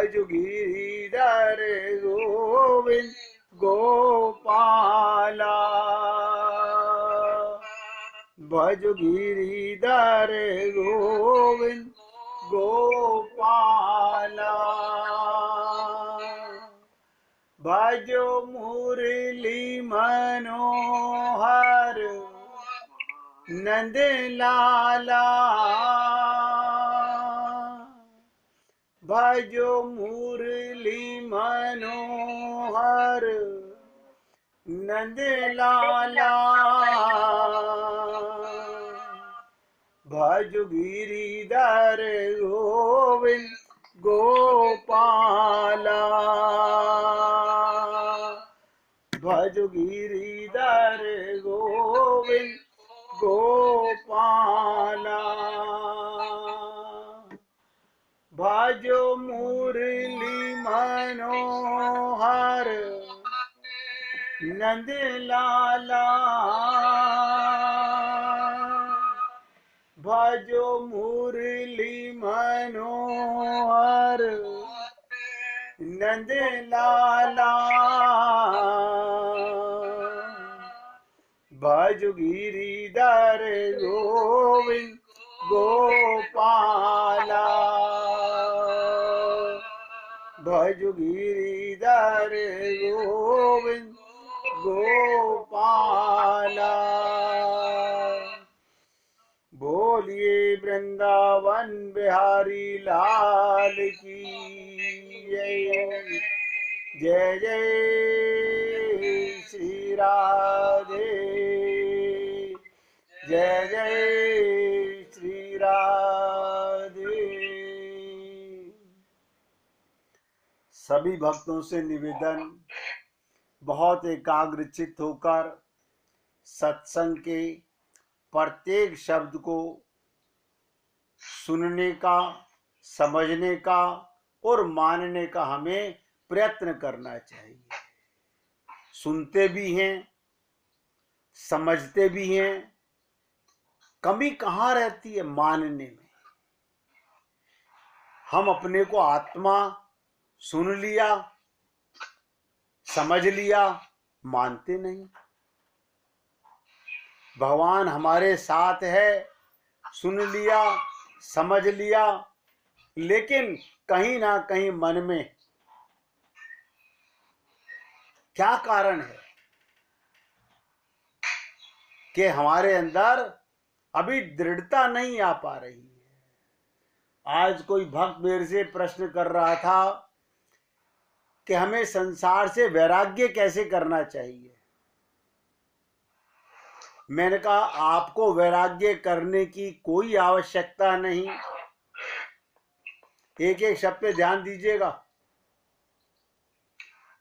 भज गिरिधर गोविंद गोपाला, भज गिरिधर गोविंद गोपाला, भजो मुरली मनोहर नंद लाला, भजो मुरली मनोहर नंद लाला, भज गिरिधर गोविंद गोपाला, भज गिरिधर गोविंद गोपाला, भजो मुरली मनोहर नंद लाला, भजो मुरली मनोहर नंद लाला, भज गिरिधर गोविंद गोपाला, भज गिरिधर गोविंद गोपाला। बोलिए वृंदावन बिहारी लाल की जय। जय जय श्री राधे, जय जय श्री राधे। सभी भक्तों से निवेदन, बहुत एकाग्रचित्त होकर सत्संग के प्रत्येक शब्द को सुनने का, समझने का और मानने का हमें प्रयत्न करना चाहिए। सुनते भी हैं, समझते भी हैं, कमी कहाँ रहती है मानने में। हम अपने को आत्मा सुन लिया, समझ लिया, मानते नहीं। भगवान हमारे साथ है, सुन लिया, समझ लिया, लेकिन कहीं ना कहीं मन में क्या कारण है कि हमारे अंदर अभी दृढ़ता नहीं आ पा रही है। आज कोई भक्त मेरे से प्रश्न कर रहा था कि हमें संसार से वैराग्य कैसे करना चाहिए। मैंने कहा आपको वैराग्य करने की कोई आवश्यकता नहीं। एक एक शब्द पे ध्यान दीजिएगा।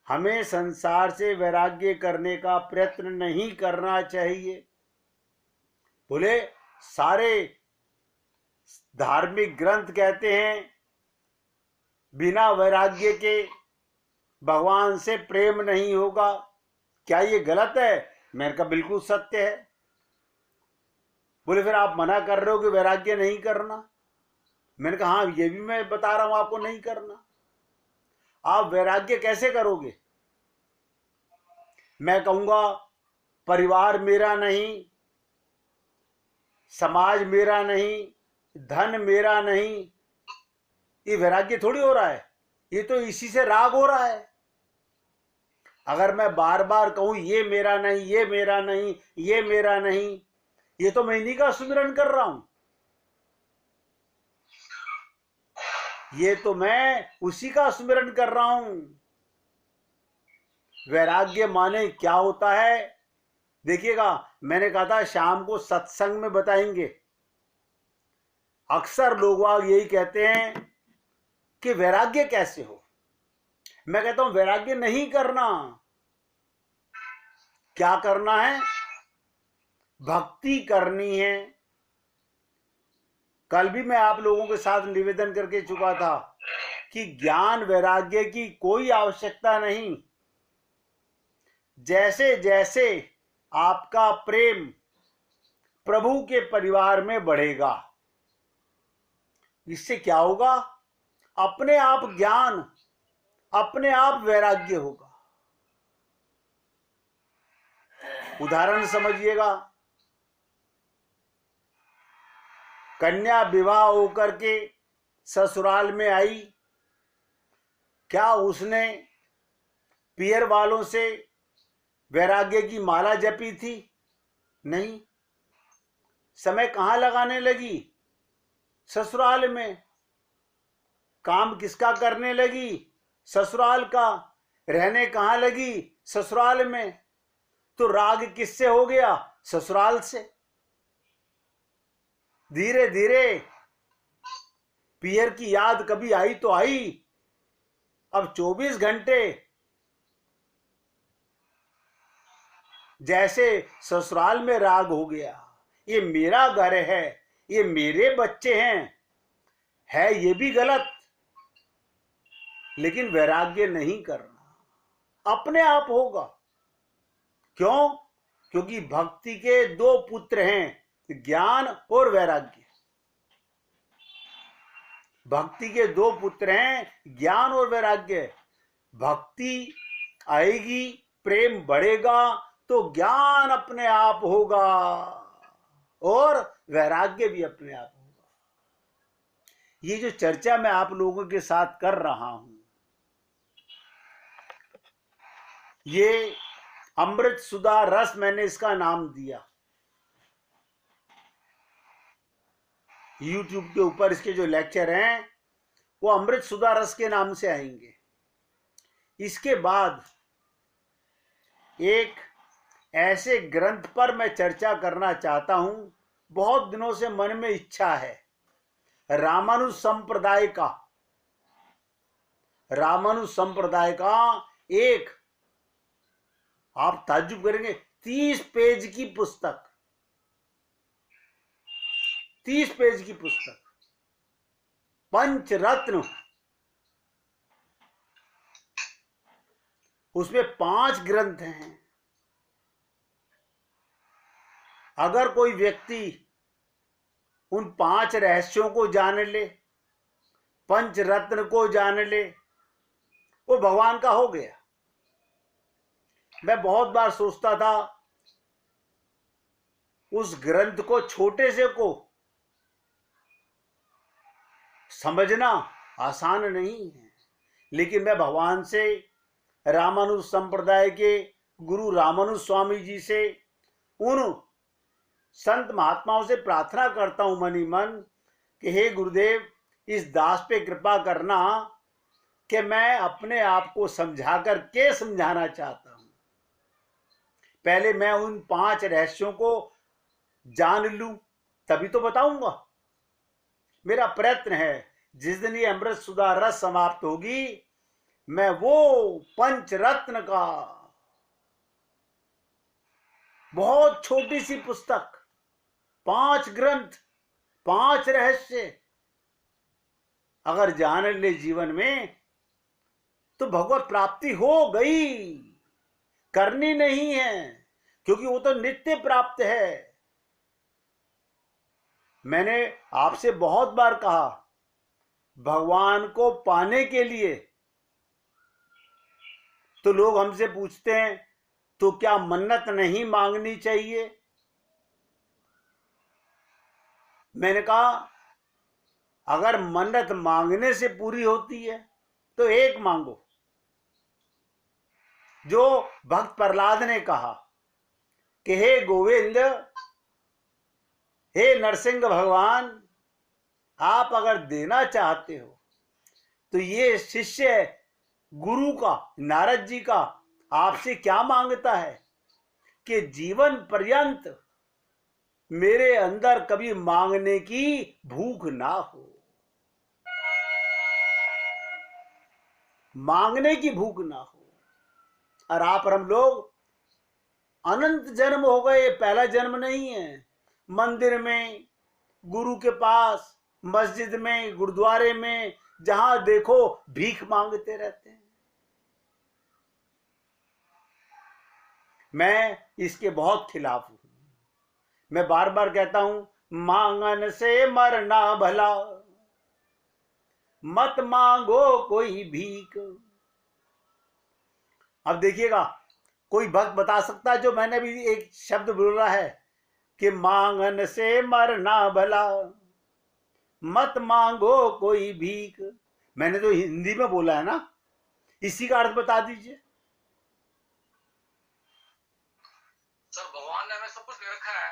हमें संसार से वैराग्य करने का प्रयत्न नहीं करना चाहिए। बोले सारे धार्मिक ग्रंथ कहते हैं बिना वैराग्य के भगवान से प्रेम नहीं होगा। क्या ये गलत है? मैंने कहा बिल्कुल सत्य है। बोले फिर आप मना कर रहे हो कि वैराग्य नहीं करना। मैंने कहा हाँ, ये भी मैं बता रहा हूं आपको नहीं करना। आप वैराग्य कैसे करोगे? मैं कहूंगा परिवार मेरा नहीं, समाज मेरा नहीं, धन मेरा नहीं, ये वैराग्य थोड़ी हो रहा है। ये तो इसी से राग हो रहा है। अगर मैं बार बार कहूं ये मेरा नहीं, ये मेरा नहीं, ये मेरा नहीं, ये तो मैं इन्हीं का सुमिरन कर रहा हूं। ये तो मैं उसी का सुमिरन कर रहा हूं। वैराग्य माने क्या होता है? देखिएगा, मैंने कहा था शाम को सत्संग में बताएंगे। अक्सर लोग यही कहते हैं कि वैराग्य कैसे हो। मैं कहता हूं वैराग्य नहीं करना। क्या करना है? भक्ति करनी है। कल भी मैं आप लोगों के साथ निवेदन करके चुका था कि ज्ञान वैराग्य की कोई आवश्यकता नहीं। जैसे जैसे आपका प्रेम प्रभु के परिवार में बढ़ेगा, इससे क्या होगा? अपने आप ज्ञान अपने आप वैराग्य होगा। उदाहरण समझिएगा, कन्या विवाह होकर के ससुराल में आई, क्या उसने पियर वालों से वैराग्य की माला जपी थी? नहीं। समय कहां लगाने लगी? ससुराल में। काम किसका करने लगी? ससुराल का। रहने कहां लगी? ससुराल में। तो राग किससे हो गया? ससुराल से। धीरे धीरे पियर की याद कभी आई तो आई, अब 24 घंटे जैसे ससुराल में राग हो गया। ये मेरा घर है, ये मेरे बच्चे हैं, है ये भी गलत, लेकिन वैराग्य नहीं करना, अपने आप होगा। क्यों? क्योंकि भक्ति के दो पुत्र हैं, ज्ञान और वैराग्य। भक्ति के दो पुत्र हैं, ज्ञान और वैराग्य। भक्ति आएगी, प्रेम बढ़ेगा तो ज्ञान अपने आप होगा और वैराग्य भी अपने आप होगा। ये जो चर्चा मैं आप लोगों के साथ कर रहा हूं, ये अमृत सुधा रस मैंने इसका नाम दिया। YouTube के ऊपर इसके जो लेक्चर हैं वो अमृत सुधा रस के नाम से आएंगे। इसके बाद एक ऐसे ग्रंथ पर मैं चर्चा करना चाहता हूं, बहुत दिनों से मन में इच्छा है, रामानुज संप्रदाय का। रामानुज संप्रदाय का एक, आप ताज्जुब करेंगे, 30 पेज की पुस्तक, 30 पेज की पुस्तक, पंचरत्न। उसमें 5 ग्रंथ हैं। अगर कोई व्यक्ति उन 5 रहस्यों को जान ले, पंचरत्न को जान ले, वो भगवान का हो गया। मैं बहुत बार सोचता था उस ग्रंथ को, छोटे से को समझना आसान नहीं है, लेकिन मैं भगवान से, रामानुज संप्रदाय के गुरु रामानुज स्वामी जी से, उन संत महात्माओं से प्रार्थना करता हूं मन ही मन कि हे गुरुदेव, इस दास पे कृपा करना कि मैं अपने आप को समझा कर के समझाना चाहता हूं। पहले मैं उन 5 रहस्यों को जान लूं, तभी तो बताऊंगा। मेरा प्रयत्न है, जिस दिन ये अमृत सुधा रस समाप्त होगी, मैं वो पंचरत्न का, बहुत छोटी सी पुस्तक, 5 ग्रंथ, 5 रहस्य अगर जान ले जीवन में तो भगवत प्राप्ति हो गई। करनी नहीं है, क्योंकि वो तो नित्य प्राप्त है। मैंने आपसे बहुत बार कहा, भगवान को पाने के लिए तो लोग हमसे पूछते हैं तो क्या मन्नत नहीं मांगनी चाहिए? मैंने कहा, अगर मन्नत मांगने से पूरी होती है तो एक मांगो, जो भक्त प्रहलाद ने कहा कि हे गोविंद, हे नरसिंह भगवान, आप अगर देना चाहते हो तो ये शिष्य गुरु का, नारद जी का, आपसे क्या मांगता है कि जीवन पर्यंत मेरे अंदर कभी मांगने की भूख ना हो, मांगने की भूख ना हो। और आप और हम लोग अनंत जन्म हो गए, पहला जन्म नहीं है। मंदिर में, गुरु के पास, मस्जिद में, गुरुद्वारे में, जहां देखो भीख मांगते रहते हैं। मैं इसके बहुत खिलाफ हूं। मैं बार बार कहता हूं, मांगन से मरना भला, मत मांगो कोई भीख, अब देखिएगा, कोई भक्त बता सकता है जो मैंने भी एक शब्द बोला है कि मांगन से मरना भला, मत मांगो कोई भीख। मैंने तो हिंदी में बोला है ना, इसी का अर्थ बता दीजिए। सर भगवान ने हमें सब कुछ दे रखा है,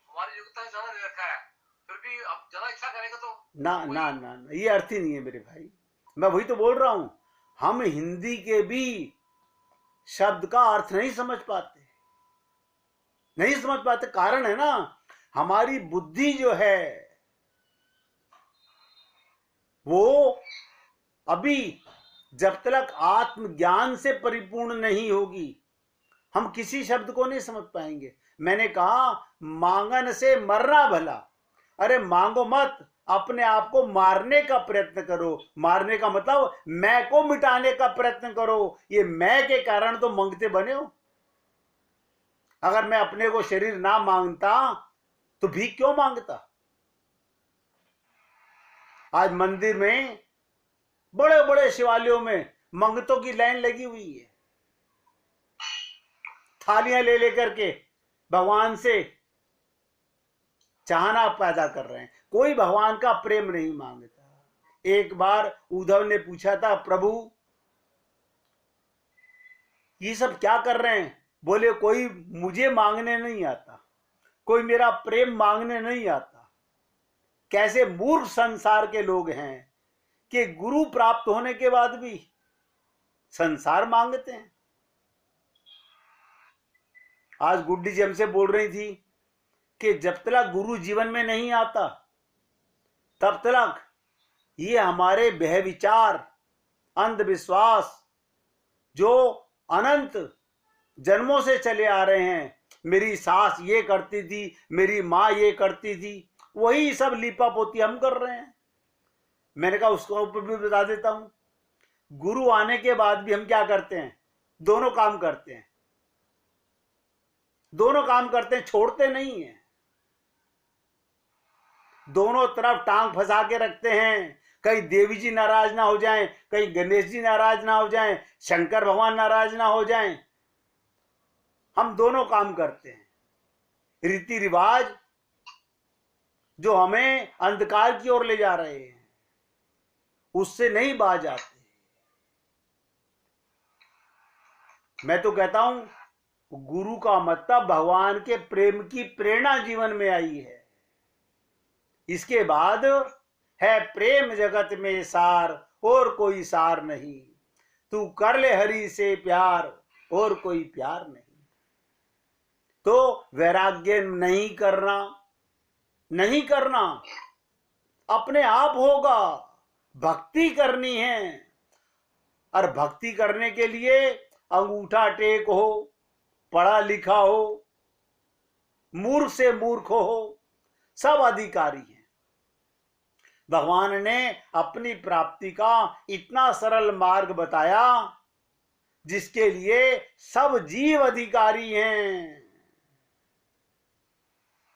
हमारी योग्यता से ज्यादा दे रखा है, फिर भी अब ज्यादा इच्छा करेगा तो ना ना ना ना, ये अर्थ ही नहीं है मेरे भाई। मैं वही तो बोल रहा हूं, हम हिंदी के भी शब्द का अर्थ नहीं समझ पाते, नहीं समझ पाते। कारण है ना, हमारी बुद्धि जो है वो अभी जब तक आत्मज्ञान से परिपूर्ण नहीं होगी, हम किसी शब्द को नहीं समझ पाएंगे। मैंने कहा मांगन से मरना भला, अरे मांगो मत, अपने आप को मारने का प्रयत्न करो। मारने का मतलब मैं को मिटाने का प्रयत्न करो। ये मैं के कारण तो मांगते बने हो। अगर मैं अपने को शरीर ना मांगता तो भीख क्यों मांगता। आज मंदिर में बड़े बड़े शिवालयों में मंगतों की लाइन लगी हुई है, थालियां ले लेकर के भगवान से चाहना पैदा कर रहे हैं। कोई भगवान का प्रेम नहीं मांगता। एक बार उद्धव ने पूछा था, प्रभु ये सब क्या कर रहे हैं। बोले कोई मुझे मांगने नहीं आता, कोई मेरा प्रेम मांगने नहीं आता। कैसे मूर्ख संसार के लोग हैं कि गुरु प्राप्त होने के बाद भी संसार मांगते हैं। आज गुड्डी जी हमसे बोल रही थी कि जब तक गुरु जीवन में नहीं आता तब तक ये हमारे व्यभिचार, अंधविश्वास जो अनंत जन्मों से चले आ रहे हैं, मेरी सास ये करती थी, मेरी माँ ये करती थी, वही सब लीपा पोती हम कर रहे हैं। मैंने कहा उसको ऊपर भी बता देता हूं, गुरु आने के बाद भी हम क्या करते हैं, दोनों काम करते हैं, दोनों काम करते हैं, छोड़ते नहीं हैं। दोनों तरफ टांग फंसा के रखते हैं। कहीं देवी जी नाराज ना हो जाएं, कहीं गणेश जी नाराज ना हो जाएं, शंकर भगवान नाराज ना हो जाएं। हम दोनों काम करते हैं। रीति रिवाज जो हमें अंधकार की ओर ले जा रहे हैं, उससे नहीं बाज आते। मैं तो कहता हूं गुरु का मतलब भगवान के प्रेम की प्रेरणा जीवन में आई है। इसके बाद है प्रेम जगत में सार, और कोई सार नहीं। तू कर ले हरि से प्यार, और कोई प्यार नहीं। तो वैराग्य नहीं करना, नहीं करना, अपने आप होगा। भक्ति करनी है, और भक्ति करने के लिए अंगूठा टेक हो, पढ़ा लिखा हो, मूर्ख से मूर्ख हो, सब अधिकारी हैं। भगवान ने अपनी प्राप्ति का इतना सरल मार्ग बताया जिसके लिए सब जीव अधिकारी हैं।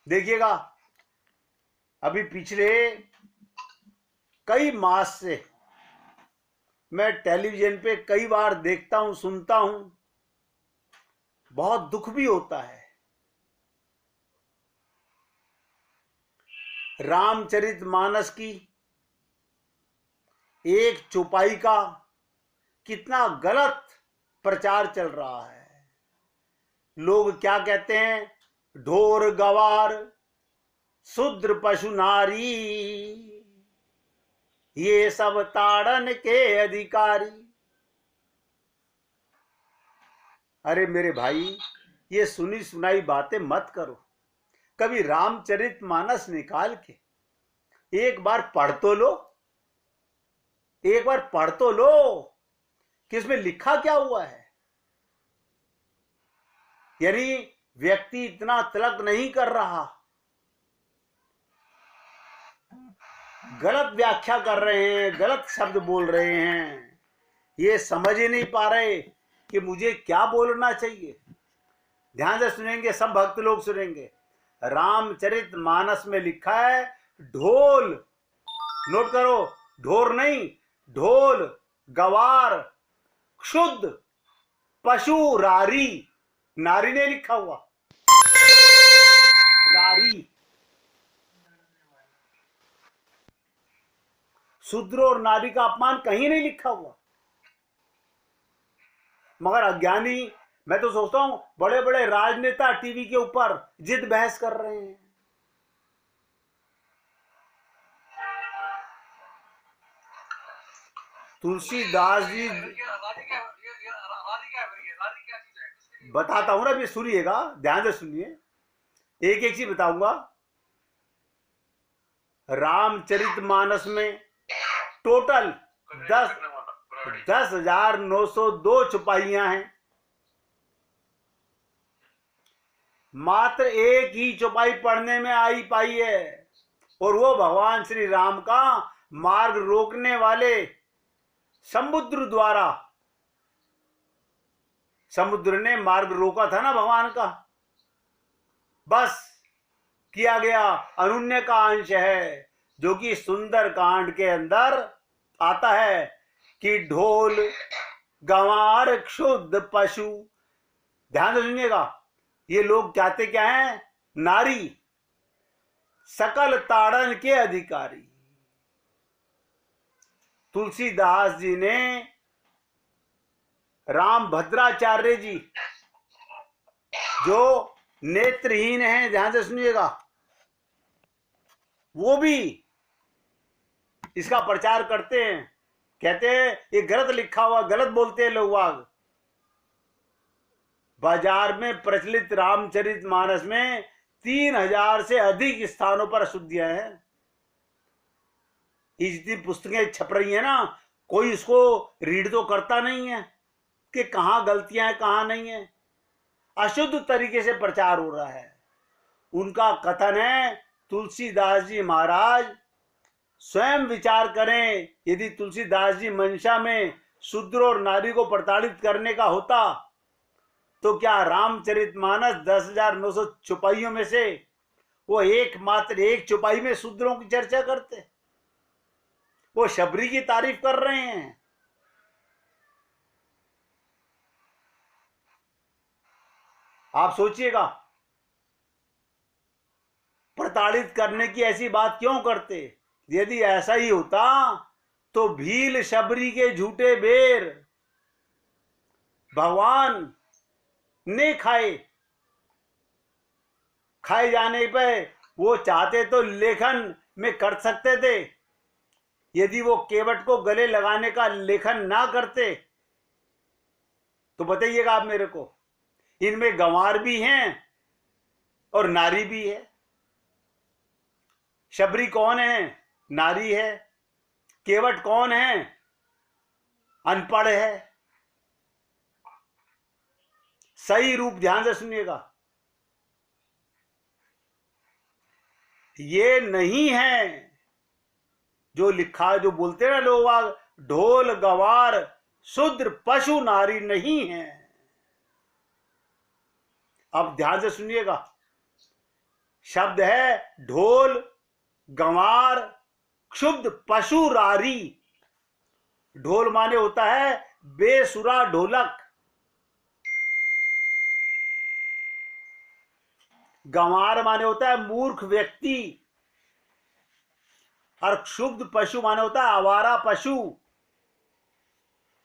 देखिएगा, अभी पिछले कई मास से मैं टेलीविजन पे कई बार देखता हूं, सुनता हूं, बहुत दुख भी होता है। रामचरितमानस की एक चौपाई का कितना गलत प्रचार चल रहा है। लोग क्या कहते हैं, ढोर गवार शूद्र पशु नारी, ये सब ताड़न के अधिकारी। अरे मेरे भाई, ये सुनी सुनाई बातें मत करो। कभी रामचरितमानस निकाल के एक बार पढ़ तो लो, एक बार पढ़ तो लो कि इसमें लिखा क्या हुआ है। यानी व्यक्ति इतना तलक नहीं कर रहा, गलत व्याख्या कर रहे हैं, गलत शब्द बोल रहे हैं, ये समझ ही नहीं पा रहे कि मुझे क्या बोलना चाहिए। ध्यान से सुनेंगे, सब भक्त लोग सुनेंगे। रामचरितमानस में लिखा है ढोल, नोट करो, ढोर नहीं, ढोल, गवार, क्षुद्ध पशु रारी, नारी ने लिखा हुआ, रारी। शूद्र और नारी का अपमान कहीं नहीं लिखा हुआ। मगर अज्ञानी, मैं तो सोचता हूं बड़े बड़े राजनेता टीवी के ऊपर जिद बहस कर रहे हैं। तुलसीदास जी, बताता हूं ना, अभी सुनिएगा, ध्यान से सुनिए, एक एक चीज बताऊंगा। रामचरितमानस में टोटल 10,902 चौपाइयां हैं। मात्र एक ही चौपाई पढ़ने में आई पाई है, और वो भगवान श्री राम का मार्ग रोकने वाले समुद्र द्वारा। समुद्र ने मार्ग रोका था ना भगवान का, बस किया गया अनुन्य का अंश है, जो कि सुंदर कांड के अंदर आता है कि ढोल गंवार क्षुद्ध पशु। ध्यान से सुनिएगा, ये लोग कहते क्या हैं? नारी, सकल ताड़न के अधिकारी। तुलसीदास जी ने, राम भद्राचार्य जी जो नेत्रहीन हैं, ध्यान से सुनिएगा, वो भी इसका प्रचार करते हैं। कहते हैं ये गलत लिखा हुआ, गलत बोलते हैं लोग। बाजार में प्रचलित रामचरितमानस में 3,000 से अधिक स्थानों पर अशुद्धियां हैं। जितनी पुस्तकें छप रही है ना, कोई इसको रीड तो करता नहीं है कि कहां गलतियां हैं कहां नहीं है। अशुद्ध तरीके से प्रचार हो रहा है। उनका कथन है, तुलसीदास जी महाराज स्वयं विचार करें, यदि तुलसीदास जी मंशा में शूद्र और नारी को प्रताड़ित करने का होता तो क्या रामचरितमानस 10,900 चौपाइयों में से वो एकमात्र एक चौपाई में शूद्रों की चर्चा करते? वो शबरी की तारीफ कर रहे हैं। आप सोचिएगा, प्रताड़ित करने की ऐसी बात क्यों करते? यदि ऐसा ही होता तो भील शबरी के झूठे बेर भगवान ने खाए जाने पे वो चाहते तो लेखन में कर सकते थे। यदि वो केवट को गले लगाने का लेखन ना करते तो बताइएगा आप मेरे को, इनमें गंवार भी हैं और नारी भी है। शबरी कौन है? नारी है। केवट कौन है? अनपढ़ है। सही रूप ध्यान से सुनिएगा, ये नहीं है जो लिखा, जो बोलते ना लोग, ढोल गवार शूद्र पशु नारी नहीं है। अब ध्यान से सुनिएगा, शब्द है ढोल गंवार क्षुब्ध पशु रारी। ढोल माने होता है बेसुरा ढोलक, गंवार माने होता है मूर्ख व्यक्ति, और क्षुब्ध पशु माने होता है आवारा पशु,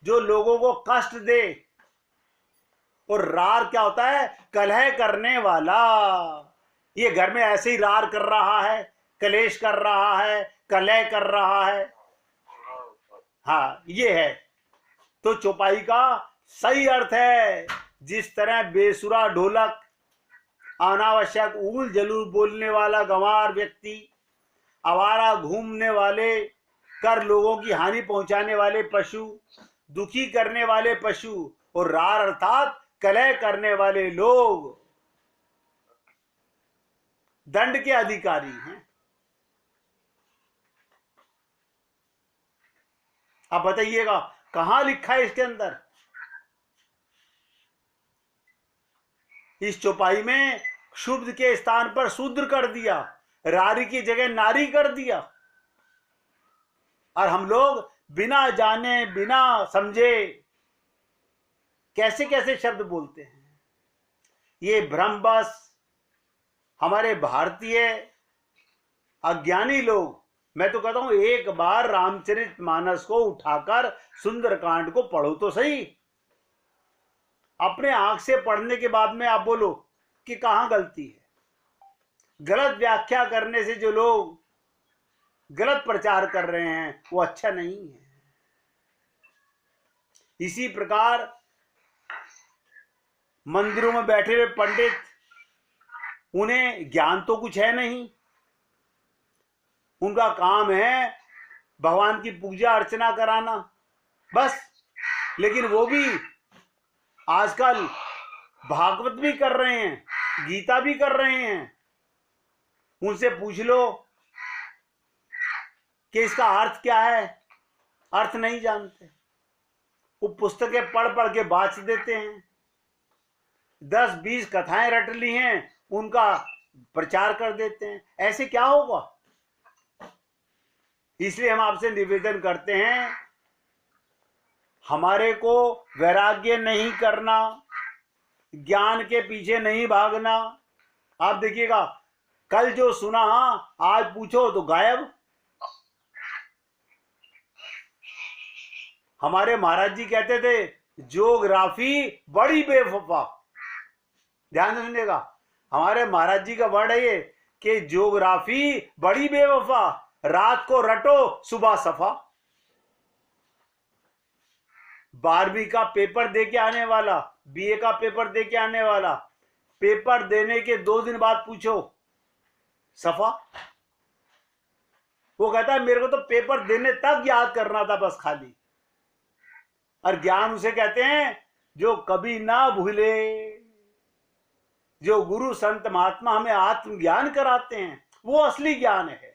जो लोगों को कष्ट दे। और रार क्या होता है? कलह करने वाला। ये घर में ऐसे ही रार कर रहा है, कलेश कर रहा है, कलह कर रहा है। हाँ, ये है। तो चौपाई का सही अर्थ है, जिस तरह बेसुरा ढोलक, अनावश्यक ऊल जलूल बोलने वाला गंवार व्यक्ति, आवारा घूमने वाले, कर लोगों की हानि पहुंचाने वाले पशु, दुखी करने वाले पशु, और रार अर्थात कलह करने वाले लोग दंड के अधिकारी हैं। अब बताइएगा कहां लिखा है इसके अंदर? इस चौपाई में शुद्ध के स्थान पर शूद्र कर दिया, रारी की जगह नारी कर दिया, और हम लोग बिना जाने बिना समझे कैसे कैसे शब्द बोलते हैं। ये भ्रमवश हमारे भारतीय अज्ञानी लोग, मैं तो कहता हूं एक बार रामचरितमानस को उठाकर सुंदरकांड को पढ़ो तो सही। अपने आंख से पढ़ने के बाद में आप बोलो कि कहां गलती है। गलत व्याख्या करने से जो लोग गलत प्रचार कर रहे हैं वो अच्छा नहीं है। इसी प्रकार मंदिरों में बैठे हुए पंडित, उन्हें ज्ञान तो कुछ है नहीं, उनका काम है भगवान की पूजा अर्चना कराना बस। लेकिन वो भी आजकल भागवत भी कर रहे हैं, गीता भी कर रहे हैं। उनसे पूछ लो कि इसका अर्थ क्या है, अर्थ नहीं जानते। वो पुस्तकें पढ़ पढ़ के बाच देते हैं, 10-20 कथाएं रट ली हैं, उनका प्रचार कर देते हैं। ऐसे क्या होगा? इसलिए हम आपसे निवेदन करते हैं, हमारे को वैराग्य नहीं करना, ज्ञान के पीछे नहीं भागना। आप देखिएगा, कल जो सुना आज पूछो तो गायब। हमारे महाराज जी कहते थे, ज्योग्राफी बड़ी बेवफा। ध्यान से सुनिएगा, हमारे महाराज जी का वर्ड है ये कि ज्योग्राफी बड़ी बेवफा, रात को रटो सुबह सफा। 12वीं का पेपर दे के आने वाला, बीए का पेपर दे के आने वाला, पेपर देने के 2 दिन बाद पूछो सफा। वो कहता है मेरे को तो पेपर देने तक याद करना था बस खाली। और ज्ञान उसे कहते हैं जो कभी ना भूले। जो गुरु संत महात्मा हमें आत्मज्ञान कराते हैं वो असली ज्ञान है।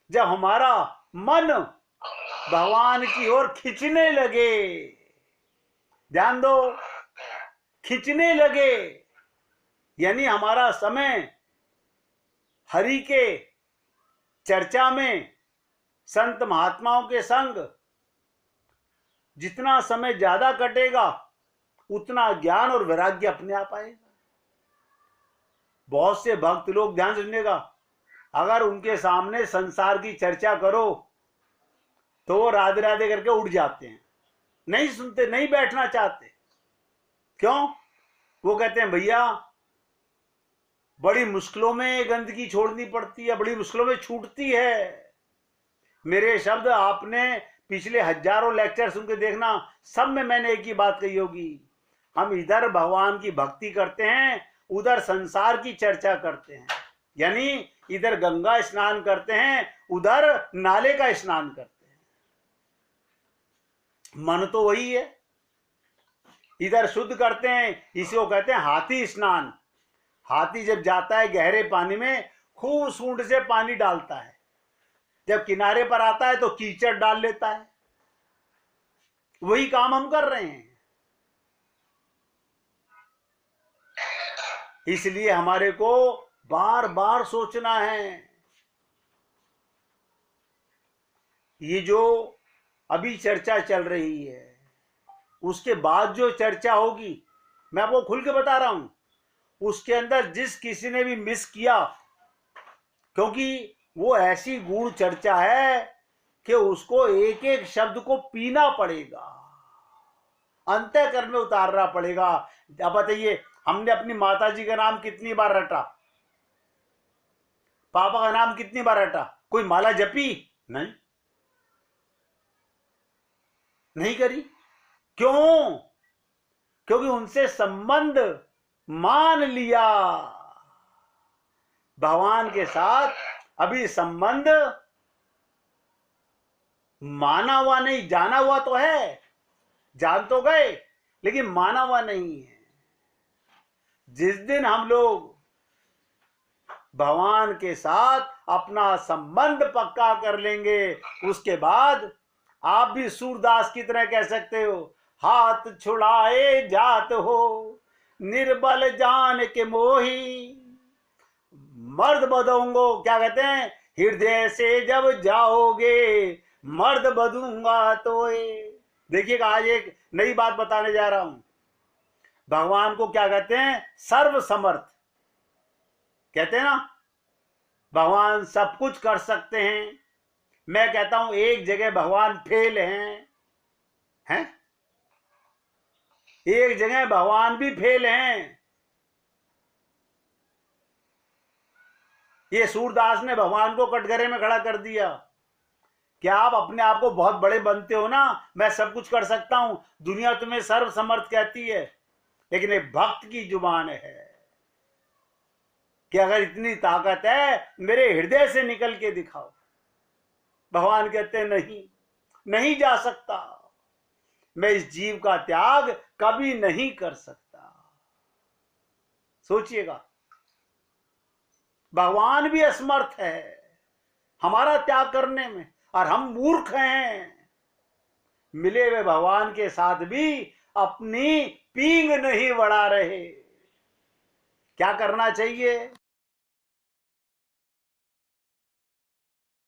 जब हमारा मन भगवान की ओर खींचने लगे, ध्यान दो, खींचने लगे, यानी हमारा समय हरि के चर्चा में, संत महात्माओं के संग जितना समय ज्यादा कटेगा उतना ज्ञान और वैराग्य अपने आप आएगा। बहुत से भक्त लोग, ध्यान सुनिएगा, अगर उनके सामने संसार की चर्चा करो तो वो राधे राधे करके उठ जाते हैं, नहीं सुनते, नहीं बैठना चाहते। क्यों? वो कहते हैं भैया बड़ी मुश्किलों में गंदगी छोड़नी पड़ती है, बड़ी मुश्किलों में छूटती है। मेरे शब्द आपने पिछले हजारों लेक्चर सुन के देखना, सब में मैंने एक ही बात कही होगी, हम इधर भगवान की भक्ति करते हैं, उधर संसार की चर्चा करते हैं। यानी इधर गंगा स्नान करते हैं, उधर नाले का स्नान करते हैं। मन तो वही है, इधर शुद्ध करते हैं, इसको कहते हैं हाथी स्नान। हाथी जब जाता है गहरे पानी में, खूब सूंड से पानी डालता है, जब किनारे पर आता है तो कीचड़ डाल लेता है। वही काम हम कर रहे हैं। इसलिए हमारे को बार बार सोचना है। ये जो अभी चर्चा चल रही है, उसके बाद जो चर्चा होगी, मैं आपको खुल के बता रहा हूं, उसके अंदर जिस किसी ने भी मिस किया, क्योंकि वो ऐसी गूढ़ चर्चा है कि उसको एक एक शब्द को पीना पड़ेगा, अंतःकरण में उतारना पड़ेगा। अब बताइए, हमने अपनी माता जी का नाम कितनी बार रटा, पापा का नाम कितनी बार रटा, कोई माला जपी? नहीं करी। क्यों? क्योंकि उनसे संबंध मान लिया। भगवान के साथ अभी संबंध माना हुआ नहीं, जाना हुआ तो है, जान तो गए, लेकिन माना हुआ नहीं है। जिस दिन हम लोग भगवान के साथ अपना संबंध पक्का कर लेंगे, उसके बाद आप भी सूरदास की तरह कह सकते हो, हाथ छुड़ाए जात हो निर्बल जान के मोही, मर्द बदूंगो, क्या कहते हैं, हृदय से जब जाओगे मर्द बदूंगा तो। देखिएगा, आज एक नई बात बताने जा रहा हूं। भगवान को क्या कहते हैं? सर्व समर्थ कहते हैं ना। भगवान सब कुछ कर सकते हैं। मैं कहता हूं एक जगह भगवान फेल हैं? एक जगह भगवान भी फेल हैं। ये सूरदास ने भगवान को कटघरे में खड़ा कर दिया। क्या आप अपने आप को बहुत बड़े बनते हो ना, मैं सब कुछ कर सकता हूं, दुनिया तुम्हें सर्व समर्थ कहती है, लेकिन एक भक्त की जुबान है कि अगर इतनी ताकत है मेरे हृदय से निकल के दिखाओ। भगवान कहते हैं नहीं, नहीं जा सकता, मैं इस जीव का त्याग कभी नहीं कर सकता। सोचिएगा, भगवान भी असमर्थ है हमारा त्याग करने में, और हम मूर्ख हैं, मिले हुए भगवान के साथ भी अपनी पींग नहीं बढ़ा रहे। क्या करना चाहिए?